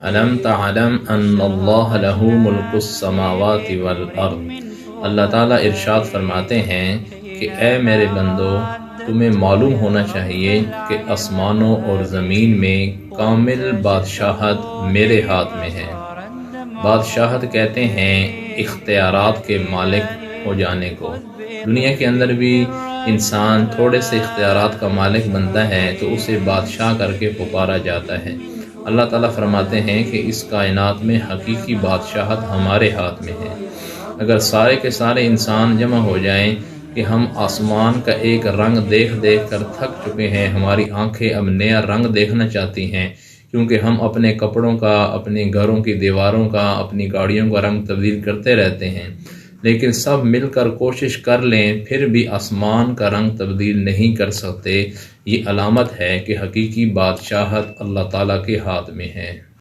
अलम तअलम अन्नल्लाह लहू मुल्कुस समावाति वल अर्द। अल्लाह ताला इरशाद फरमाते हैं कि ए मेरे बंदो, तुम्हें मालूम होना चाहिए कि आसमानों और ज़मीन में कामिल बादशाहत मेरे हाथ में है। बादशाहत कहते हैं इख्तियारात के मालिक हो जाने को। दुनिया के अंदर भी इंसान थोड़े से इख्तियारात का मालिक बनता है तो उसे बादशाह करके पुकारा जाता है। अल्लाह ताला फरमाते हैं कि इस कायनात में हकीकी बादशाहत हमारे हाथ में है। अगर सारे के सारे इंसान जमा हो जाएं कि हम आसमान का एक रंग देख देख कर थक चुके हैं, हमारी आंखें अब नया रंग देखना चाहती हैं, क्योंकि हम अपने कपड़ों का, अपने घरों की दीवारों का, अपनी गाड़ियों का रंग तब्दील करते रहते हैं, लेकिन सब मिलकर कोशिश कर लें फिर भी आसमान का रंग तब्दील नहीं कर सकते। ये अलामत है कि हकीकी बादशाहत अल्लाह ताला के हाथ में है।